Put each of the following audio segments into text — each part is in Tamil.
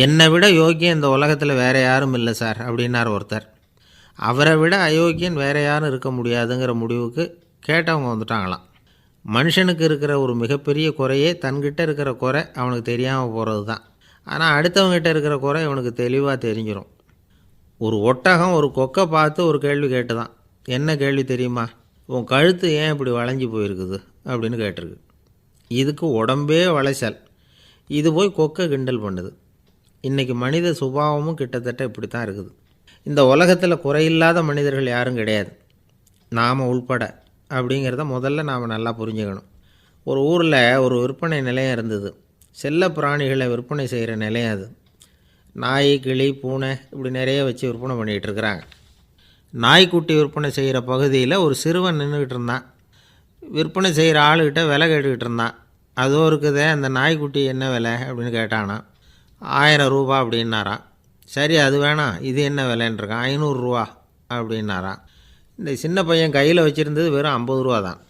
என்னை விட யோக்கியம் இந்த உலகத்தில் வேறு யாரும் இல்லை சார் அப்படின்னார் ஒருத்தர். அவரை விட அயோக்கியன் வேறு யாரும் இருக்க முடியாதுங்கிற முடிவுக்கு கேட்டவங்க வந்துட்டாங்களாம். மனுஷனுக்கு இருக்கிற ஒரு மிகப்பெரிய குறையே தன்கிட்ட இருக்கிற குறை அவனுக்கு தெரியாமல் போகிறது தான். ஆனால் அடுத்தவங்ககிட்ட இருக்கிற குறை அவனுக்கு தெளிவாக தெரிஞ்சிடும். ஒரு ஒட்டகம் ஒரு கொக்கை பார்த்து ஒரு கேள்வி கேட்டுதான். என்ன கேள்வி தெரியுமா? உன் கழுத்து ஏன் இப்படி வளைஞ்சி போயிருக்குது அப்படின்னு கேட்டிருக்கு. இதுக்கு உடம்பே வளைச்சல். இது போய் கொக்கை கிண்டல் பண்ணுது. இன்றைக்கி மனித சுபாவமும் கிட்டத்தட்ட இப்படி தான் இருக்குது. இந்த உலகத்தில் குறையில்லாத மனிதர்கள் யாரும் கிடையாது, நாம் உள்பட. அப்படிங்கிறத முதல்ல நாம் நல்லா புரிஞ்சுக்கணும். ஒரு ஊரில் ஒரு விற்பனை நிலையம் இருந்தது. செல்ல பிராணிகளை விற்பனை செய்கிற நிலையம் அது. நாய், கிளி, பூனை இப்படி நிறைய வச்சு விற்பனை பண்ணிகிட்டு இருக்கிறாங்க. நாய்க்குட்டி விற்பனை செய்கிற பகுதியில் ஒரு சிறுவன் நின்றுக்கிட்டு இருந்தான். விற்பனை செய்கிற ஆளுகிட்ட விலை கேட்டுக்கிட்டு இருந்தான். அதோ இருக்குதே அந்த நாய்க்குட்டி என்ன விலை அப்படின்னு கேட்டானா. 1000 ரூபா அப்படின்னாரான். சரி அது வேணாம், இது என்ன விலைன்றிருக்கான். 500 ரூபா அப்படின்னாரான். இந்த சின்ன பையன் கையில் வச்சுருந்தது வெறும் 50 ரூபா தான்.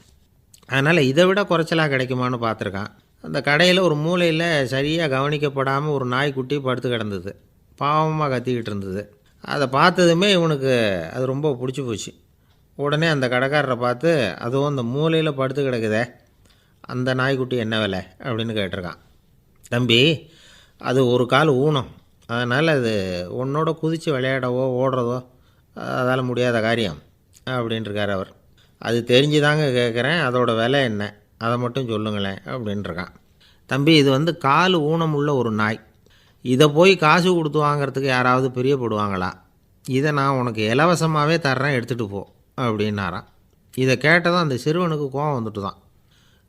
அதனால் இதை விட குறைச்சலாக கிடைக்குமான்னு பார்த்துருக்கான். அந்த கடையில் ஒரு மூலையில் சரியாக கவனிக்கப்படாமல் ஒரு நாய்க்குட்டி படுத்து கிடந்தது. பாவமாக கத்திக்கிட்டு இருந்தது. அதை பார்த்ததுமே இவனுக்கு அது ரொம்ப பிடிச்சி போச்சு. உடனே அந்த கடைக்காரரை பார்த்து, அதுவும் அந்த மூலையில் படுத்து கிடக்குதே அந்த நாய்க்குட்டி என்ன விலை அப்படின்னு கேட்டிருக்கான். தம்பி, அது ஒரு கால் ஊனம், அதனால் அது உன்னோட குதித்து விளையாடவோ ஓடுறதோ அதால் முடியாத காரியம் அப்படின்ட்டுருக்கார் அவர். அது தெரிஞ்சுதாங்க கேட்குறேன், அதோட விலை என்ன அதை மட்டும் சொல்லுங்களேன் அப்படின்ட்டுருக்கான். தம்பி, இது கால் ஊனம் உள்ள ஒரு நாய். இதை போய் காசு கொடுத்து வாங்கிறதுக்கு யாராவது பிரியப்படுவாங்களா? இதை நான் உனக்கு இலவசமாகவே தர்றேன், எடுத்துகிட்டு போ அப்படின்னாரான். இதை கேட்டதும் அந்த சிறுவனுக்கு கோவம் வந்துட்டு தான்.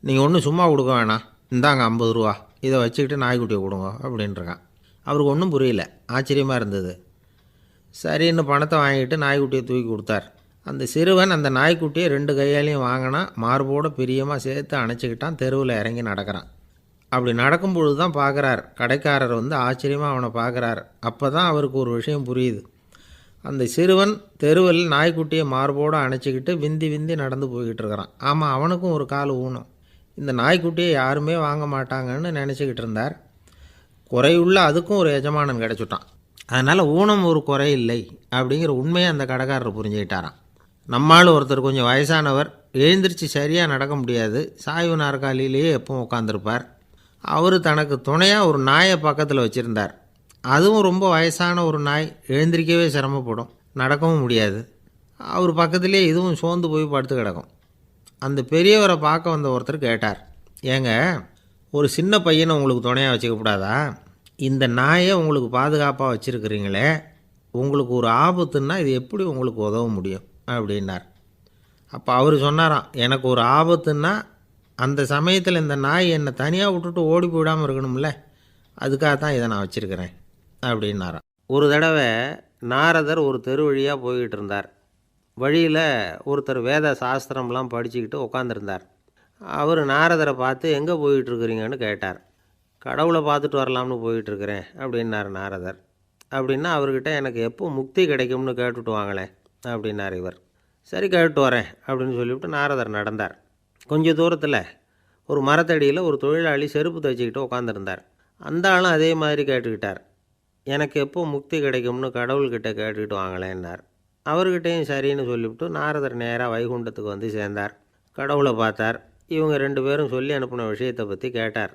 நீங்கள் ஒன்றும் சும்மா கொடுக்க வேணாம், இந்தாங்க 50 ரூபா, இதை வச்சுக்கிட்டு நாய்க்குட்டியை கொடுங்க அப்படின்ட்டுருக்கான். அவருக்கு ஒன்றும் புரியல, ஆச்சரியமாக இருந்தது. சரின்னு பணத்தை வாங்கிட்டு நாய்க்குட்டியை தூக்கி கொடுத்தார். அந்த சிறுவன் அந்த நாய்க்குட்டியை 2 கையாலையும் வாங்கினா, மார்போடு பிரியமாக சேர்த்து அணைச்சிக்கிட்டான். தெருவில் இறங்கி நடக்கிறான். அப்படி நடக்கும்பொழுது தான் பார்க்குறார், கடைக்காரர் ஆச்சரியமாக அவனை பார்க்குறார். அப்போ தான் அவருக்கு ஒரு விஷயம் புரியுது. அந்த சிறுவன் தெருவில் நாய்க்குட்டியை மார்போடு அணைச்சிக்கிட்டு விந்தி விந்தி நடந்து போய்கிட்டு இருக்கிறான். ஆமாம், அவனுக்கும் ஒரு கால் ஊனம். இந்த நாய்க்குட்டியை யாருமே வாங்க மாட்டாங்கன்னு நினச்சிக்கிட்டு இருந்தார். குறையுள்ள அதுக்கும் ஒரு எஜமானன் கிடச்சிட்டான். அதனால் ஊனம் ஒரு குறை இல்லை அப்படிங்கிற உண்மையை அந்த கடைக்காரர் புரிஞ்சுக்கிட்டாரான். நம்மால் ஒருத்தர் கொஞ்சம் வயசானவர், எழுந்திரிச்சு சரியாக நடக்க முடியாது, சாய்வு நாற்காலியிலேயே எப்பவும் உட்காந்துருப்பார். அவர் தனக்கு துணையாக ஒரு நாயை பக்கத்தில் வச்சுருந்தார். அதுவும் ரொம்ப வயசான ஒரு நாய், எழுந்திரிக்கவே சிரமப்படும், நடக்கவும் முடியாது. அவர் பக்கத்திலே இதுவும் சோர்ந்து போய் படுத்து கிடக்கும். அந்த பெரியவரை பார்க்க வந்த ஒருத்தர் கேட்டார், ஏங்க, ஒரு சின்ன பையனை உங்களுக்கு துணையாக வச்சுக்கப்படாதா? இந்த நாயை உங்களுக்கு பாதுகாப்பாக வச்சுருக்கிறீங்களே, உங்களுக்கு ஒரு ஆபத்துன்னா இது எப்படி உங்களுக்கு உதவ முடியும் அப்படின்னார். அப்போ அவர் சொன்னாராம், எனக்கு ஒரு ஆபத்துன்னா அந்த சமயத்தில் இந்த நாய் என்னை தனியாக விட்டுட்டு ஓடி போயிடாமல் இருக்கணும்ல, அதுக்காக தான் இதை நான் வச்சுருக்கிறேன் அப்படின்னாராம். ஒரு தடவை நாரதர் ஒரு தெரு வழியாக போய்கிட்டு இருந்தார். வழியில் ஒருத்தர் வேத சாஸ்திரம்லாம் படிச்சுக்கிட்டு உட்காந்துருந்தார். அவர் நாரதரை பார்த்து, எங்கே போயிட்டுருக்குறீங்கன்னு கேட்டார். கடவுளை பார்த்துட்டு வரலாம்னு போயிட்டுருக்கிறேன் அப்படின்னார் நாரதர். அப்படின்னா அவர்கிட்ட, எனக்கு எப்போ முக்தி கிடைக்கும்னு கேட்டுட்டு வாங்களேன் அப்படின்னார் இவர். சரி, கேட்டு வரேன் அப்படின்னு சொல்லிவிட்டு நாரதர் நடந்தார். கொஞ்சம் தூரத்தில் ஒரு மரத்தடியில் ஒரு தொழிலாளி செருப்பு தைச்சிக்கிட்டு உட்காந்துருந்தார். அந்த ஆளும் அதே மாதிரி கேட்டுக்கிட்டார். எனக்கு எப்போ முக்தி கிடைக்கும்னு கடவுள்கிட்ட கேட்டுக்கிட்டு வாங்களேன்னார். அவர்கிட்டையும் சரின்னு சொல்லிவிட்டு நாரதர் நேராக வைகுண்டத்துக்கு வந்து சேர்ந்தார். கடவுளை பார்த்தார். இவங்க 2 பேரும் சொல்லி அனுப்பின விஷயத்தை பற்றி கேட்டார்.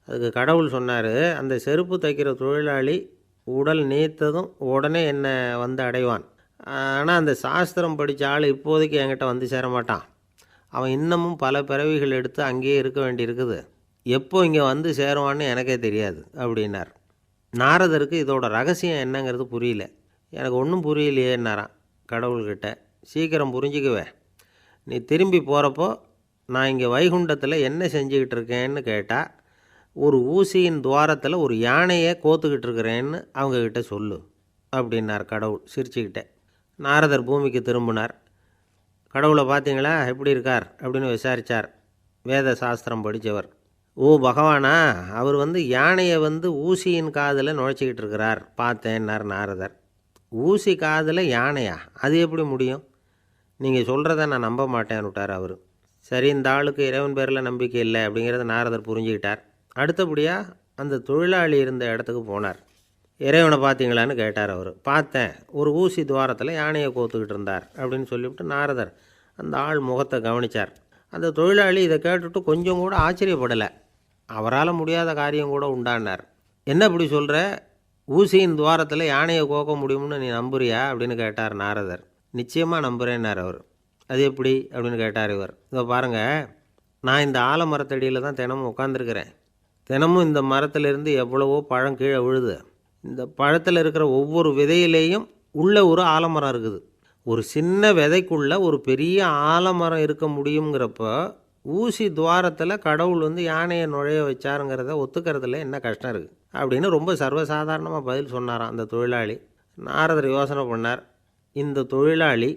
அதுக்கு கடவுள் சொன்னார், அந்த செருப்பு தைக்கிற தொழிலாளி உடல் நீத்ததும் உடனே என்னை வந்து அடைவான். ஆனால் அந்த சாஸ்திரம் படித்த ஆள் இப்போதைக்கு என்கிட்ட வந்து சேரமாட்டான். அவன் இன்னமும் பல பிறவிகள் எடுத்து அங்கேயே இருக்க வேண்டியிருக்குது. எப்போ இங்கே வந்து சேருவான்னு எனக்கே தெரியாது அப்படின்னார். நாரதருக்கு இதோட ரகசியம் என்னங்கிறது புரியல. எனக்கு ஒன்றும் புரியலையேன்னாரான் கடவுள்கிட்ட. சீக்கிரம் புரிஞ்சுக்குவேன், நீ திரும்பி போகிறப்போ நான் இங்கே வைகுண்டத்தில் என்ன செஞ்சுக்கிட்டு இருக்கேன்னு கேட்டால், ஒரு ஊசியின் துவாரத்தில் ஒரு யானையை கோத்துக்கிட்டு இருக்கிறேன்னு அவங்கக்கிட்ட சொல்லு அப்படின்னார் கடவுள் சிரிச்சுக்கிட்டே. நாரதர் பூமிக்கு திரும்பினார். கடவுளை பார்த்தீங்களா, எப்படி இருக்கார் அப்படின்னு விசாரித்தார் வேத சாஸ்திரம் படித்தவர். ஓ பகவானா, அவர் யானையை ஊசியின் காதில் நுழைச்சிக்கிட்டு இருக்கிறார் பார்த்தேன்னார் நாரதர். ஊசி காதில் யானையா? அது எப்படி முடியும்? நீங்கள் சொல்கிறத நான் நம்ப மாட்டேன்னு விட்டார் அவர். சரி, இந்த ஆளுக்கு இறைவன் பேரில் நம்பிக்கை இல்லை அப்படிங்கிறத நாரதர் புரிஞ்சுக்கிட்டார். அடுத்தபடியாக அந்த தொழிலாளி இருந்த இடத்துக்கு போனார். இறைவனை பார்த்தீங்களான்னு கேட்டார் அவர். பார்த்தேன், ஒரு ஊசி துவாரத்தில் யானையை கோத்துக்கிட்டு இருந்தார் அப்படின்னு சொல்லிவிட்டு நாரதர் அந்த ஆள் முகத்தை கவனித்தார். அந்த தொழிலாளி இதை கேட்டுட்டு கொஞ்சம் கூட ஆச்சரியப்படலை. அவரால் முடியாத காரியம் கூட உண்டானார். என்ன இப்படி சொல்கிற, ஊசியின் துவாரத்தில் யானையை கோக்க முடியும்னு நீ நம்புறியா அப்படின்னு கேட்டார் நாரதர். நிச்சயமாக நம்புகிறேன்னார் அவர். அது எப்படி அப்படின்னு கேட்டார் இவர். இதோ பாருங்கள், நான் இந்த ஆலமரத்தடியில் தான் தினமும் உட்காந்துருக்கிறேன். தினமும் இந்த மரத்திலிருந்து எவ்வளவோ பழம் கீழே விழுது. இந்த பழத்தில் இருக்கிற ஒவ்வொரு விதையிலேயும் உள்ள ஒரு ஆலமரம் இருக்குது. ஒரு சின்ன விதைக்குள்ளே ஒரு பெரிய ஆலமரம் இருக்க முடியுங்கிறப்ப ஊசி துவாரத்தில் கடவுள் யானையை நுழைய வச்சாருங்கிறத ஒத்துக்கிறதுல என்ன கஷ்டம் இருக்குது அப்படின்னு ரொம்ப சர்வசாதாரணமாக பதில் சொன்னாராம் அந்த தொழிலாளி. நாரதர் யோசனை பண்ணார். இந்த தொழிலாளி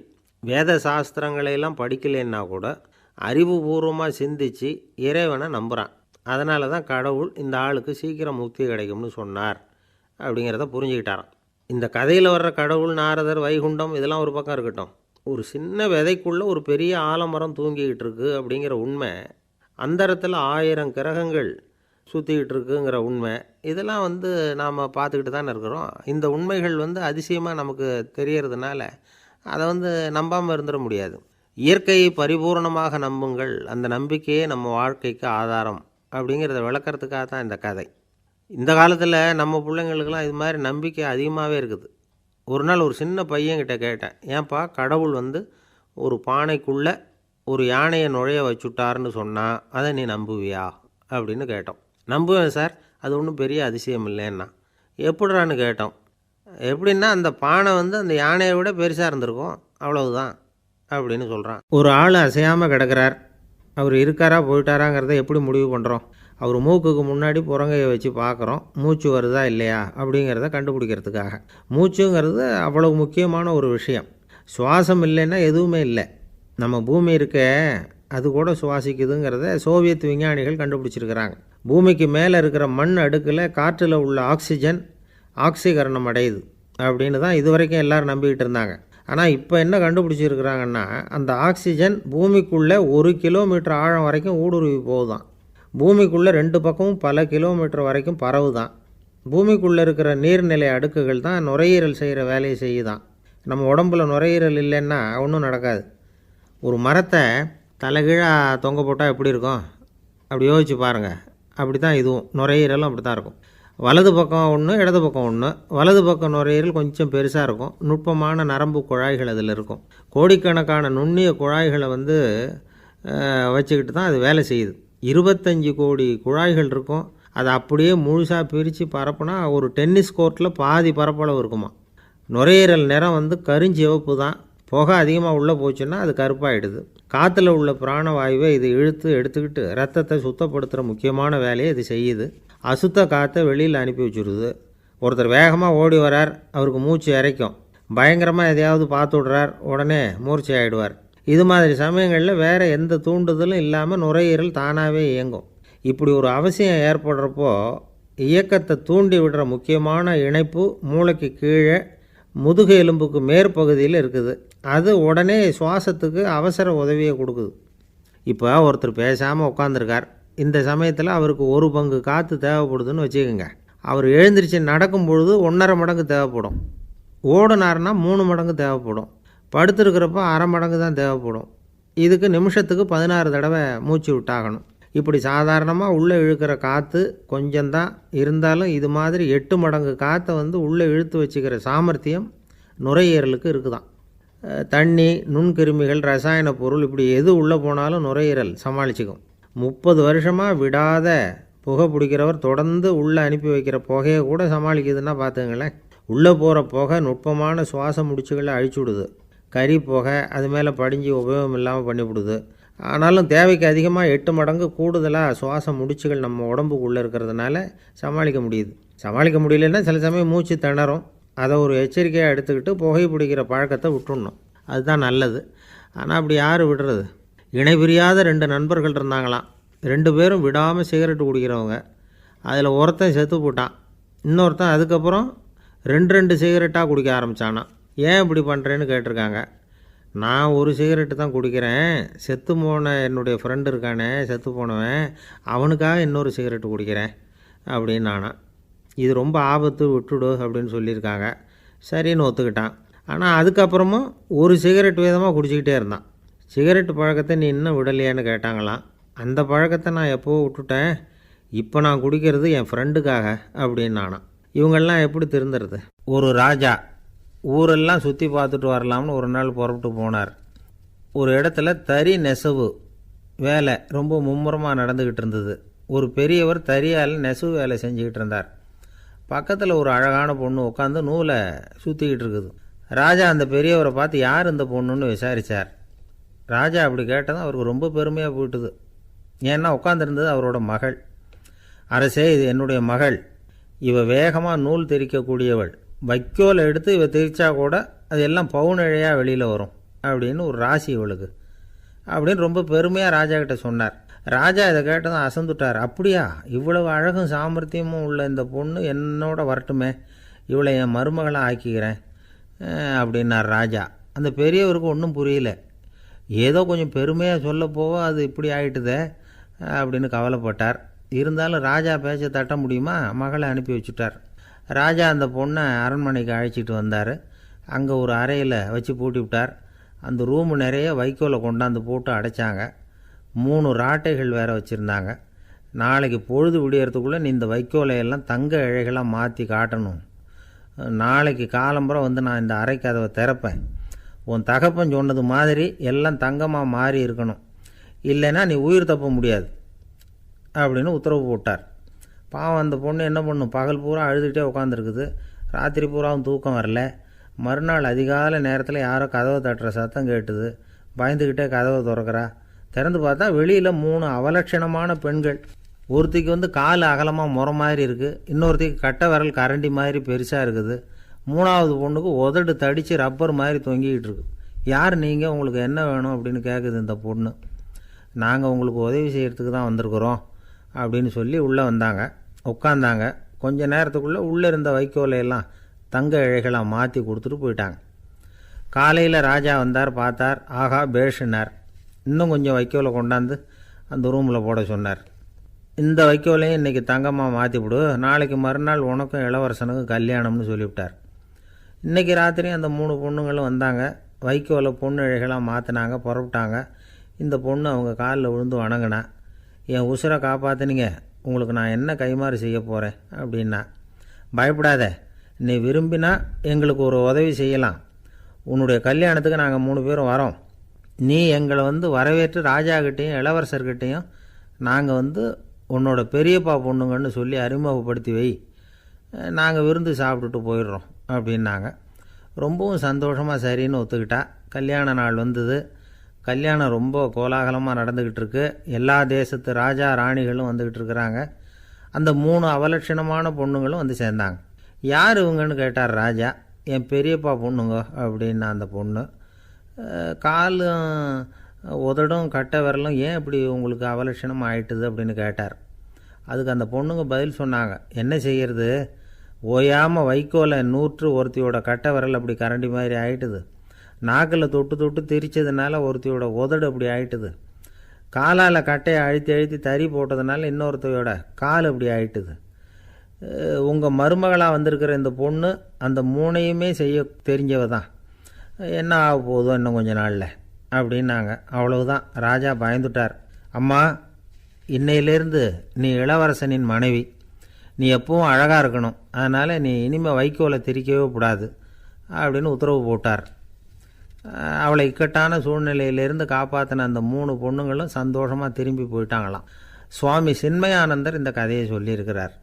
வேத சாஸ்திரங்களையெல்லாம் படிக்கலைன்னா கூட அறிவுபூர்வமாக சிந்தித்து இறைவனை நம்புகிறான். அதனால தான் கடவுள் இந்த ஆளுக்கு சீக்கிரம் முக்தி கிடைக்கும்னு சொன்னார் அப்படிங்கிறத புரிஞ்சுக்கிட்டாராம். இந்த கதையில் வர்ற கடவுள், நாரதர், வைகுண்டம் இதெல்லாம் ஒரு பக்கம் இருக்கட்டும், ஒரு சின்ன விதைக்குள்ளே ஒரு பெரிய ஆலமரம் தூங்கிக்கிட்டு இருக்கு அப்படிங்கிற உண்மை, அந்தரத்தில் 1000 கிரகங்கள் சுற்றிக்கிட்டு இருக்குங்கிற உண்மை, இதெல்லாம் நாம் பார்த்துக்கிட்டு தானே இருக்கிறோம். இந்த உண்மைகள் அதிசயமாக நமக்கு தெரியறதுனால அதை நம்பாமல் இருந்துட முடியாது. இயற்கையை பரிபூர்ணமாக நம்புங்கள், அந்த நம்பிக்கையே நம்ம வாழ்க்கைக்கு ஆதாரம் அப்படிங்கிறத விளக்கிறதுக்காக தான் இந்த கதை. இந்த காலத்தில் நம்ம பிள்ளைங்களுக்கெல்லாம் இது மாதிரி நம்பிக்கை அதிகமாகவே இருக்குது. ஒரு நாள் ஒரு சின்ன பையன்கிட்ட கேட்டேன், ஏன்பா கடவுள் ஒரு பானைக்குள்ளே ஒரு யானையை நுழைய வச்சுட்டாருன்னு சொன்னால் அதை நீ நம்புவியா அப்படின்னு கேட்டோம். நம்புவேன் சார், அது ஒன்றும் பெரிய அதிசயம் இல்லைன்னா. எப்படிறான்னு கேட்டோம். எப்படின்னா அந்த பானை அந்த யானையை விட பெருசாக இருந்திருக்கும், அவ்வளவுதான் அப்படின்னு சொல்கிறான். ஒரு ஆள் அசையாமல் கிடக்கிறார், அவர் இருக்காரா போயிட்டாராங்கிறத எப்படி முடிவு பண்ணுறோம்? அவர் மூக்குக்கு முன்னாடி புறங்கையை வச்சு பார்க்குறோம், மூச்சு வருதா இல்லையா அப்படிங்கிறத கண்டுபிடிக்கிறதுக்காக. மூச்சுங்கிறது அவ்வளவு முக்கியமான ஒரு விஷயம். சுவாசம் இல்லைன்னா எதுவுமே இல்லை. நம்ம பூமி இருக்க அது கூட சுவாசிக்குதுங்கிறத சோவியத் விஞ்ஞானிகள் கண்டுபிடிச்சிருக்கிறாங்க. பூமிக்கு மேலே இருக்கிற மண் அடுக்கில் காற்றில் உள்ள ஆக்சிஜன் ஆக்சிகரணம் அடையுது அப்படின்னு தான் இது வரைக்கும் எல்லோரும் நம்பிக்கிட்டு இருந்தாங்க. ஆனால் இப்போ என்ன கண்டுபிடிச்சிருக்கிறாங்கன்னா, அந்த ஆக்சிஜன் பூமிக்குள்ளே 1 கிலோமீட்டர் ஆழம் வரைக்கும் ஊடுருவி போகுதான். பூமிக்குள்ளே 2 பக்கமும் பல கிலோமீட்டர் வரைக்கும் பரவுதான். பூமிக்குள்ளே இருக்கிற நீர்நிலை அடுக்குகள் தான் நுரையீரல் செய்கிற வேலையை செய்யுதான். நம்ம உடம்புல நுரையீரல் இல்லைன்னா ஒன்றும் நடக்காது. ஒரு மரத்தை தலைகீழாக தொங்க போட்டால் எப்படி இருக்கும் அப்படி யோசிச்சு பாருங்கள். அப்படி தான் இதுவும், நுரையீரலும் அப்படி தான் இருக்கும். வலது பக்கம் ஒன்று, இடது பக்கம் ஒன்று. வலது பக்கம் நுரையீரல் கொஞ்சம் பெருசாக இருக்கும், நுட்பமான நரம்பு குழாய்கள் அதில் இருக்கும். கோடிக்கணக்கான நுண்ணிய குழாய்களை வச்சுக்கிட்டு தான் அது வேலை செய்யுது. 25 கோடி குழாய்கள் இருக்கும். அதை அப்படியே முழுசாக பிரித்து பரப்புனா ஒரு டென்னிஸ் கோர்ட்டில் பாதி பரப்பளவு இருக்குமா. நுரையீரல் நிறம் கருஞ்சிவப்பு தான். புகை அதிகமாக உள்ளே போச்சுன்னா அது கருப்பாயிடுது. காற்றுல உள்ள பிராணவாயுவை இது இழுத்து எடுத்துக்கிட்டு ரத்தத்தை சுத்தப்படுத்துகிற முக்கியமான வேலையை இது செய்யுது. அசுத்த காற்றை வெளியில் அனுப்பி வச்சுருது. ஒருத்தர் வேகமாக ஓடி வரார், அவருக்கு மூச்சு இறைக்கும். பயங்கரமாக எதையாவது பார்த்து விடுறார், உடனே மூர்ச்சை ஆகிடுவார். இது மாதிரி சமயங்களில் வேறு எந்த தூண்டுதலும் இல்லாமல் நுரையீரல் தானாகவே இயங்கும். இப்படி ஒரு அவசியம் ஏற்படுறப்போ இயக்கத்தை தூண்டி விடுற முக்கியமான இணைப்பு மூளைக்கு கீழே முதுகு எலும்புக்கு மேற்பகுதியில் இருக்குது. அது உடனே சுவாசத்துக்கு அவசர உதவியை கொடுக்குது. இப்போ ஒருத்தர் பேசாமல் உட்காந்துருக்கார். இந்த சமயத்தில் அவருக்கு 1 பங்கு காற்று தேவைப்படுதுன்னு வச்சுக்கோங்க. அவர் எழுந்திரிச்சு நடக்கும் பொழுது 1.5 மடங்கு தேவைப்படும். ஓடினார்னா 3 மடங்கு தேவைப்படும். படுத்துருக்கிறப்ப 1/2 மடங்கு தான் தேவைப்படும். இதுக்கு நிமிஷத்துக்கு 16 தடவை மூச்சு விட்டாகணும். இப்படி சாதாரணமாக உள்ளே இழுக்கிற காற்று கொஞ்சம்தான் இருந்தாலும் இது மாதிரி 8 மடங்கு காற்றை உள்ளே இழுத்து வச்சுக்கிற சாமர்த்தியம் நுரையீரலுக்கு இருக்குதான். தண்ணி, நுண்கிருமிகள், ரசாயன பொருள் இப்படி எது உள்ளே போனாலும் நுரையீரல் சமாளிச்சுக்கும். 30 வருஷமாக விடாத புகை பிடிக்கிறவர் தொடர்ந்து உள்ளே அனுப்பி வைக்கிற புகையை கூட சமாளிக்குதுன்னா பார்த்துங்களேன். உள்ளே போகிற புகை நுட்பமான சுவாச முடிச்சுகளை அழிச்சு விடுது. கறி புகை அது மேலே படிஞ்சு உபயோகம் இல்லாமல் பண்ணிவிடுது. ஆனாலும் தேவைக்கு அதிகமாக 8 மடங்கு கூடுதலாக சுவாச முடிச்சுகள் நம்ம உடம்புக்குள்ளே இருக்கிறதுனால சமாளிக்க முடியுது. சமாளிக்க முடியலன்னா சில சமயம் மூச்சு திணறும். அதை ஒரு எச்சரிக்கையாக எடுத்துக்கிட்டு புகை பிடிக்கிற பழக்கத்தை விட்டுடணும். அதுதான் நல்லது. ஆனால் அப்படி யார் விடுறது? இணை பிரியாத 2 நண்பர்கள் இருந்தாங்களாம். 2 பேரும் விடாமல் சிகரெட்டு குடிக்கிறவங்க. அதில் ஒருத்தன் செத்து போட்டான். இன்னொருத்தன் அதுக்கப்புறம் 2 சிகரெட்டாக குடிக்க ஆரம்பித்தானான். ஏன் இப்படி பண்ணுறேன்னு கேட்டிருக்காங்க. நான் ஒரு சிகரெட்டு தான் குடிக்கிறேன், செத்து போன என்னுடைய ஃப்ரெண்டு இருக்கானே செத்து போனவன், அவனுக்காக இன்னொரு சிகரெட்டு குடிக்கிறேன் அப்படின்னு நானா. இது ரொம்ப ஆபத்து, விட்டுடு அப்படின்னு சொல்லியிருக்காங்க. சரின்னு ஒத்துக்கிட்டான். ஆனால் அதுக்கப்புறமும் ஒரு சிகரெட் வீதமாக குடிச்சிக்கிட்டே இருந்தான். சிகரெட்டு பழக்கத்தை நீ இன்னும் விடலையான்னு கேட்டாங்களாம். அந்த பழக்கத்தை நான் எப்போவோ விட்டுட்டேன், இப்போ நான் குடிக்கிறது என் ஃப்ரெண்டுக்காக அப்படின்னு நானாம். இவங்கெல்லாம் எப்படி திருந்துறது? ஒரு ராஜா ஊரெல்லாம் சுற்றி பார்த்துட்டு வரலாம்னு ஒரு நாள் புறப்பட்டு போனார். ஒரு இடத்துல தறி நெசவு வேலை ரொம்ப மும்முரமாக நடந்துக்கிட்டு இருந்தது. ஒரு பெரியவர் தறியால் நெசவு வேலை செஞ்சுக்கிட்டு இருந்தார். பக்கத்தில் ஒரு அழகான பொண்ணு உட்காந்து நூலை சுற்றிக்கிட்டு இருக்குது. ராஜா அந்த பெரியவரை பார்த்து யார் இந்த பொண்ணுன்னு விசாரித்தார். ராஜா அப்படி கேட்டதும் அவருக்கு ரொம்ப பெருமையாக போயிட்டுது. ஏன்னா உட்காந்துருந்தது அவரோட மகள். அரசே, இது என்னுடைய மகள். இவ வேகமாக நூல் திரிக்கக்கூடியவள். வைக்கோலை எடுத்து இவ திரிச்சா கூட அது எல்லாம் பவுனிழையாக வெளியில் வரும் அப்படின்னு ஒரு ராசி இவளுக்கு அப்படின்னு ரொம்ப பெருமையாக ராஜா கிட்ட சொன்னார். ராஜா இதை கேட்டதும் அசந்துட்டார். அப்படியா, இவ்வளவு அழகும் சாமர்த்தியமும் உள்ள இந்த பொண்ணு என்னோட வரட்டுமே, இவளை என் மருமகளை ஆக்கிக்கிறேன் அப்படின்னார் ராஜா. அந்த பெரியவருக்கு ஒன்றும் புரியல. ஏதோ கொஞ்சம் பெருமையாக சொல்ல போவோ அது இப்படி ஆயிட்டுதே அப்படின்னு கவலைப்பட்டார். இருந்தாலும் ராஜா பேச்ச தட்ட முடியுமா? மகளை அனுப்பி வச்சுட்டார். ராஜா அந்த பொண்ணை அரண்மனைக்கு அழைச்சிட்டு வந்தார். அங்கே ஒரு அறையில் வச்சு பூட்டி விட்டார். அந்த ரூமு நிறைய வைக்கோலை கொண்டாந்து போட்டு அடைச்சாங்க. 3 ராட்டைகள் வேறு வச்சுருந்தாங்க. நாளைக்கு பொழுது விடியறதுக்குள்ளே நீ இந்த வைக்கோலையெல்லாம் தங்க இழைகளாக மாற்றி காட்டணும். நாளைக்கு காலம்புறம் வந்து நான் இந்த அறை கதவை திறப்பேன். உன் தகப்பன் சொன்னது மாதிரி எல்லாம் தங்கமாக மாறி இருக்கணும், இல்லைன்னா நீ உயிர் தப்ப முடியாது அப்படின்னு உத்தரவு போட்டார். பாவம் அந்த பொண்ணு என்ன பண்ணும்? பகல் பூரா அழுதுகிட்டே உட்காந்துருக்குது. ராத்திரி பூராவும் தூக்கம் வரல. மறுநாள் அதிகாலை நேரத்தில் யாரோ கதவை தட்டுற சத்தம் கேட்டுது. பயந்துக்கிட்டே கதவை திறக்கிறா. திறந்து பார்த்தா வெளியில் 3 அவலட்சணமான பெண்கள். ஒருத்திக்கு வந்து கால் அகலமாக முறை மாதிரி இருக்குது, இன்னொருத்திக்கு கட்டை விரல் கரண்டி மாதிரி பெருசாக இருக்குது, 3ஆவது பொண்ணுக்கு உதடு தடித்து ரப்பர் மாதிரி தொங்கிக்கிட்டு இருக்கு. யார் நீங்கள், உங்களுக்கு என்ன வேணும் அப்படின்னு கேட்குது இந்த பொண்ணு. நாங்கள் உங்களுக்கு உதவி செய்கிறதுக்கு தான் வந்திருக்கிறோம் அப்படின்னு சொல்லி உள்ளே வந்தாங்க. உட்காந்தாங்க. கொஞ்ச நேரத்துக்குள்ளே உள்ளே இருந்த வைக்கோலையெல்லாம் தங்க இழைகளாக மாற்றி கொடுத்துட்டு போயிட்டாங்க. காலையில் ராஜா வந்தார், பார்த்தார். ஆகா பேஷுனார். இன்னும் கொஞ்சம் வைக்கோலை கொண்டாந்து அந்த ரூமில் போட சொன்னார். இந்த வைக்கோலையும் இன்றைக்கி தங்கமாக மாற்றிவிடு, நாளைக்கு மறுநாள் உனக்கும் இளவரசனுக்கும் கல்யாணம்னு சொல்லிவிட்டார். இன்றைக்கி ராத்திரி அந்த 3 பொண்ணுங்களும் வந்தாங்க. வைக்கோலை பொண்ணு இழைகளாக மாற்றினாங்க, புறப்பட்டாங்க. இந்த பொண்ணு அவங்க காலில் விழுந்து வணங்கினா. என் உசுரை காப்பாற்றினீங்க, உங்களுக்கு நான் என்ன கைமாறு செய்ய போகிறேன் அப்படின்னா. பயப்படாத, நீ விரும்பினா எங்களுக்கு ஒரு உதவி செய்யலாம். உன்னுடைய கல்யாணத்துக்கு நாங்கள் 3 பேரும் வரோம். நீ எங்களை வந்து வரவேற்று ராஜாக்கிட்டேயும் இளவரசர்கிட்டையும் நாங்கள் வந்து உன்னோட பெரியப்பா பொண்ணுங்கன்னு சொல்லி அறிமுகப்படுத்தி வை, நாங்கள் விருந்து சாப்பிட்டுட்டு போயிடுறோம் அப்படின்னாங்க. ரொம்பவும் சந்தோஷமாக சரின்னு ஒத்துக்கிட்டா. கல்யாண நாள் வந்தது. கல்யாணம் ரொம்ப கோலாகலமாக நடந்துக்கிட்டு இருக்கு. எல்லா தேசத்து ராஜா ராணிகளும் வந்துக்கிட்டு இருக்கிறாங்க. அந்த 3 அவலட்சணமான பொண்ணுங்களும் வந்து சேர்ந்தாங்க. யார் இவங்கன்னு கேட்டார் ராஜா. என் பெரியப்பா பொண்ணுங்க அப்படின்னா அந்த பொண்ணு. காலும் உதடும் கட்டை விரலும் ஏன் இப்படி உங்களுக்கு அவலட்சணம் ஆயிட்டுது அப்படின்னு கேட்டார். அதுக்கு அந்த பொண்ணுங்க பதில் சொன்னாங்க. என்ன செய்கிறது, ஓயாமல் வைக்கோலை நூற்று ஒருத்தியோட கட்டை விரல் அப்படி கரண்டி மாதிரி ஆயிட்டுது. நாக்கில் தொட்டு தொட்டு திரிச்சதுனால ஒருத்தியோட உதடு அப்படி ஆயிட்டுது. காலால் கட்டையை அழுத்தி அழுத்தி தறி போட்டதுனால இன்னொருத்தையோட கால் அப்படி ஆயிட்டுது. உங்கள் மருமகளாக வந்திருக்கிற இந்த பொண்ணு அந்த 3ஐயுமே செய்ய தெரிஞ்சவ தான். என்ன ஆக போதும் இன்னும் கொஞ்ச நாளில் அப்படின்னாங்க. அவ்வளவுதான். ராஜா பயந்துட்டார். அம்மா, இன்னையிலேருந்து நீ இளவரசனின் மனைவி. நீ எப்பவும் அழகாக இருக்கணும். அதனால் நீ இனிமேல் வைக்கோலை திரிக்கவே கூடாது அப்படின்னு உத்தரவு போட்டார். அவளை இக்கட்டான சூழ்நிலையிலேருந்து காப்பாற்றின அந்த 3 பொண்ணுங்களும் சந்தோஷமாக திரும்பி போயிட்டாங்களாம். சுவாமி சின்மயானந்தர் இந்த கதையை சொல்லியிருக்கிறார்.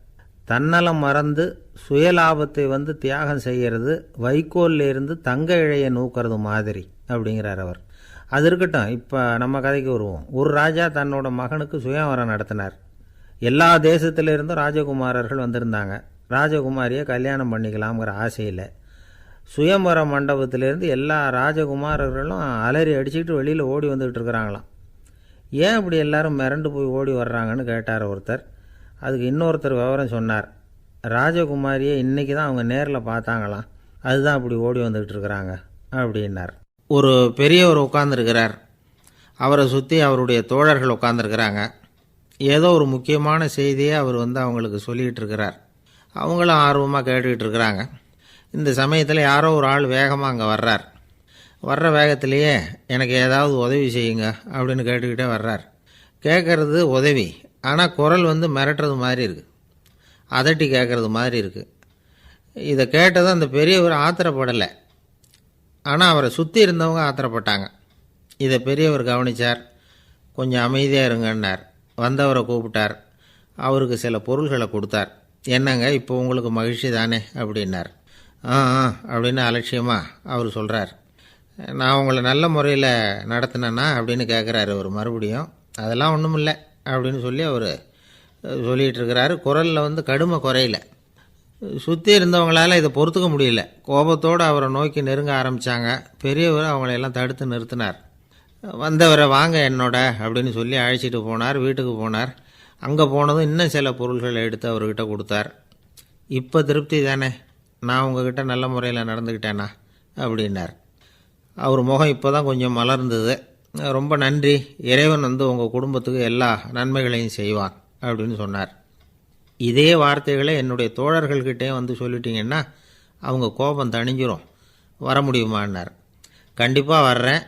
தன்னலம் மறந்து சுயலாபத்தை வந்து தியாகம் செய்கிறது வைக்கோல்லேருந்து தங்க இழையை நூக்கிறது மாதிரி அப்படிங்கிறார் அவர். அது இருக்கட்டும், இப்போ நம்ம கதைக்கு வருவோம். ஒரு ராஜா தன்னோட மகனுக்கு சுயவரம் நடத்தினார். எல்லா தேசத்திலிருந்தும் ராஜகுமாரர்கள் வந்திருந்தாங்க. ராஜகுமாரியை கல்யாணம் பண்ணிக்கலாம்ங்கிற ஆசையில் சுயம்பர மண்டபத்திலேருந்து எல்லா ராஜகுமாரர்களும் அலறி அடிச்சுக்கிட்டு வெளியில் ஓடி வந்துக்கிட்டு இருக்கிறாங்களாம். ஏன் இப்படி எல்லாரும் மிரண்டு போய் ஓடி வர்றாங்கன்னு கேட்டார் ஒருத்தர். அதுக்கு இன்னொருத்தர் விவரம் சொன்னார். ராஜகுமாரியை இன்றைக்கி தான் அவங்க நேரில் பார்த்தாங்களாம், அதுதான் அப்படி ஓடி வந்துக்கிட்டு இருக்கிறாங்க அப்படின்னார். ஒரு பெரியவர் உட்கார்ந்துருக்கிறார். அவரை சுற்றி அவருடைய தோழர்கள் உட்கார்ந்துருக்கிறாங்க. ஏதோ ஒரு முக்கியமான செய்தியை அவர் வந்து அவங்களுக்கு சொல்லிகிட்டு இருக்கிறார். அவங்களும் ஆர்வமாக கேட்டுக்கிட்டு இருக்கிறாங்க. இந்த சமயத்தில் யாரோ ஒரு ஆள் வேகமாக அங்கே வர்றார். வர்ற வேகத்திலேயே எனக்கு ஏதாவது உதவி செய்யுங்க அப்படின்னு கேட்டுக்கிட்டே வர்றார். கேட்குறது உதவி, ஆனால் குரல் மிரட்டுறது மாதிரி இருக்குது, அதட்டி கேட்குறது மாதிரி இருக்குது. இதை கேட்டதும் அந்த பெரியவர் ஆத்திரப்படலை, ஆனால் அவரை சுற்றி இருந்தவங்க ஆத்திரப்பட்டாங்க. இதை பெரியவர் கவனித்தார். கொஞ்சம் அமைதியாக இருங்கன்னார். வந்தவரை கூப்பிட்டார். அவருக்கு சில பொருள்களை கொடுத்தார். என்னங்க இப்போ உங்களுக்கு மகிழ்ச்சி தானே அப்படின்னார். ஆ அப்படின்னு அலட்சியமாக அவர் சொல்கிறார். நான் உங்களை நல்ல முறையில் நடத்தினேன்னா அப்படின்னு கேட்குறாரு அவர் மறுபடியும். அதெல்லாம் ஒன்றும் இல்லை அப்படின்னு சொல்லி அவர் சொல்லிகிட்டு இருக்கிறாரு. குரலில் கடுமை குறையில. சுற்றி இருந்தவங்களால் இதை பொறுத்துக்க முடியல. கோபத்தோடு அவரை நோக்கி நெருங்க ஆரம்பித்தாங்க. பெரியவர் அவங்களையெல்லாம் தடுத்து நிறுத்தினார். வந்தவரை வாங்க என்னோட அப்படின்னு சொல்லி அழைச்சிட்டு போனார். வீட்டுக்கு போனார். அங்கே போனதும் இன்னும் சில பொருள்களை எடுத்து அவர்கிட்ட கொடுத்தார். இப்போ திருப்தி தானே, நான் உங்ககிட்ட நல்ல முறையில் நடந்துக்கிட்டேனா அப்படின்னார். அவர் முகம் இப்போ தான் கொஞ்சம் மலர்ந்தது. ரொம்ப நன்றி, இறைவன் உங்கள் குடும்பத்துக்கு எல்லா நன்மைகளையும் செய்வான் அப்படின்னு சொன்னார். இதே வார்த்தைகளை என்னுடைய தோழர்கள்கிட்டே சொல்லிட்டீங்கன்னா அவங்க கோபம் தணிஞ்சிரும், வர முடியுமான்னார். கண்டிப்பாக வர்றேன்